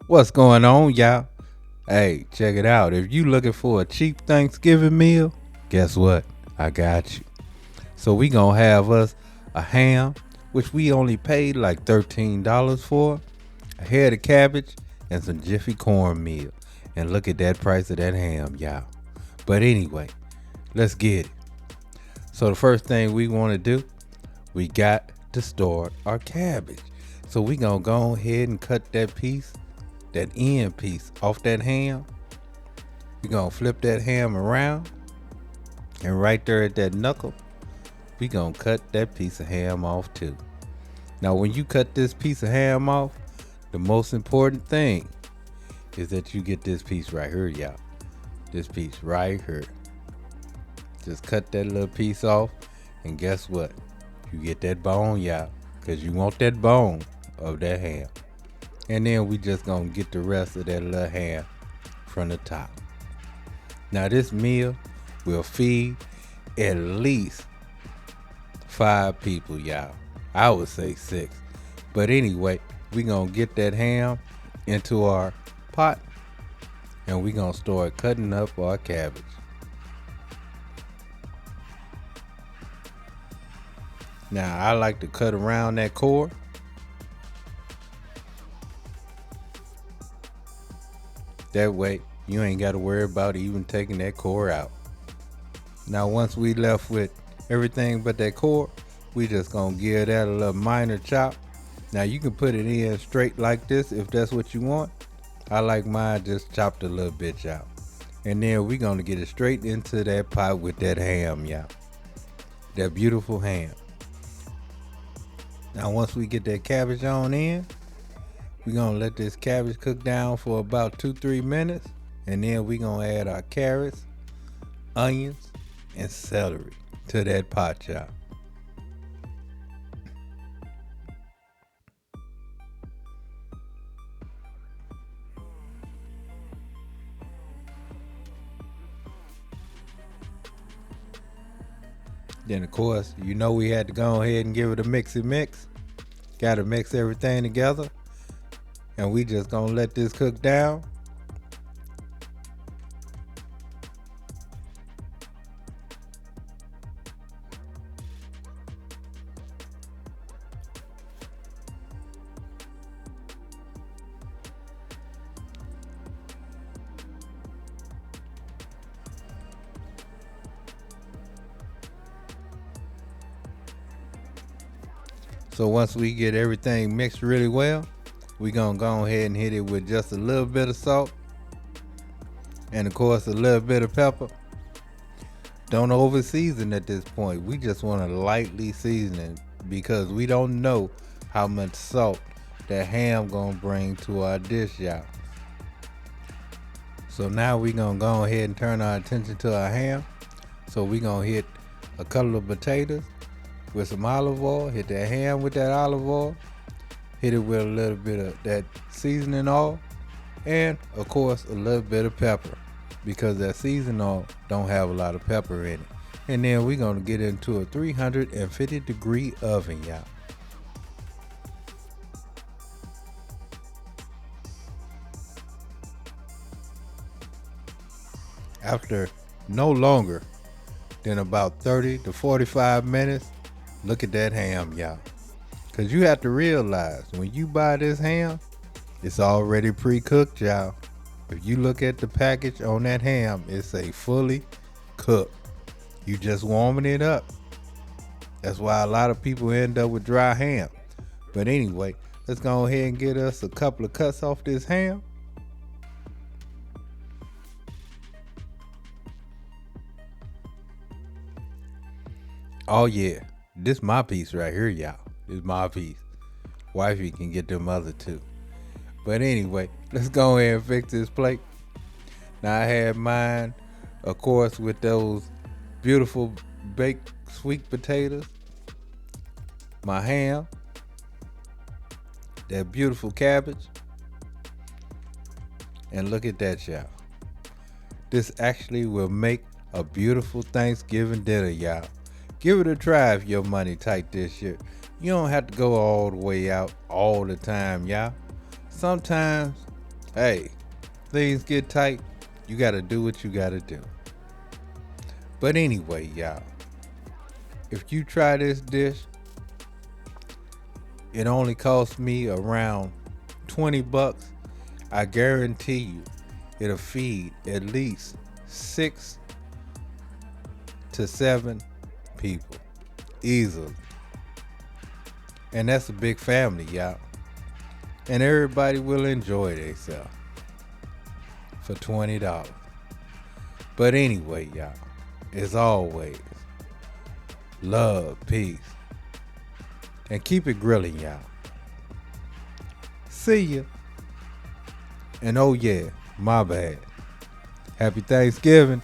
What's going on, y'all? Hey, check it out. If you looking for a cheap Thanksgiving meal, guess what? I got you. So we gonna have us a ham, which we only paid like $13 for, a head of cabbage, and some Jiffy cornmeal. And look at that price of that ham, y'all. But anyway, let's get it. So the first thing we want to do, we got to start our cabbage. So we gonna go ahead and cut that piece, that end piece off that ham. We gonna flip that ham around, and right there at that knuckle, we gonna cut that piece of ham off too. Now when you cut this piece of ham off, the most important thing is that you get this piece right here, y'all. This piece right here. Just cut that little piece off, and guess what? You get that bone, y'all, because you want that bone of that ham. And then we just gonna get the rest of that little ham from the top. Now this meal will feed at least 5 people, y'all. I would say 6. But anyway, we gonna get that ham into our pot, and we gonna start cutting up our cabbage. Now I like to cut around that core. That way you ain't got to worry about even taking that core out. Now once we left with everything but that core, we just gonna give that a little minor chop. Now you can put it in straight like this if that's what you want. I like mine just chopped a little bit out. And then we gonna get it straight into that pot with that ham, y'all. That beautiful ham. Now once we get that cabbage on in, we gonna let this cabbage cook down for about 2-3 minutes, and then we gonna add our carrots, onions, and celery to that pot, y'all. Then of course, you know we had to go ahead and give it a mixy mix. Gotta mix everything together. And we just gonna let this cook down. So once we get everything mixed really well, we gonna go ahead and hit it with just a little bit of salt, and of course a little bit of pepper. Don't over season at this point. We just want to lightly season it because we don't know how much salt that ham gonna bring to our dish, y'all. So now we gonna go ahead and turn our attention to our ham. So we gonna hit a couple of potatoes with some olive oil, hit that ham with that olive oil, hit it with a little bit of that seasoning oil, and of course a little bit of pepper, because that seasoning oil don't have a lot of pepper in it. And then we're gonna get into a 350-degree oven, y'all. After no longer than about 30 to 45 minutes, look at that ham, y'all. Cause you have to realize when you buy this ham, it's already pre-cooked, y'all. If you look at the package on that ham, it say fully cooked. You just warming it up. That's why a lot of people end up with dry ham. But anyway, let's go ahead and get us a couple of cuts off this ham. Oh yeah, this my piece right here, y'all. This my piece. Wifey can get them other two. But anyway, let's go ahead and fix this plate. Now I had mine, of course, with those beautiful baked sweet potatoes, my ham, that beautiful cabbage, and look at that, y'all. This actually will make a beautiful Thanksgiving dinner, y'all. Give it a try if your money tight this year. You don't have to go all the way out all the time, y'all. Sometimes Hey, things get tight, you gotta do what you gotta do. But anyway, y'all, if you try this dish, it only costs me around $20. I guarantee you it'll feed at least 6 to 7 people easily. And that's a big family, y'all. And everybody will enjoy themselves for $20. But anyway, y'all, as always, love, peace, and keep it grilling, y'all. See ya. And oh yeah, my bad. Happy Thanksgiving.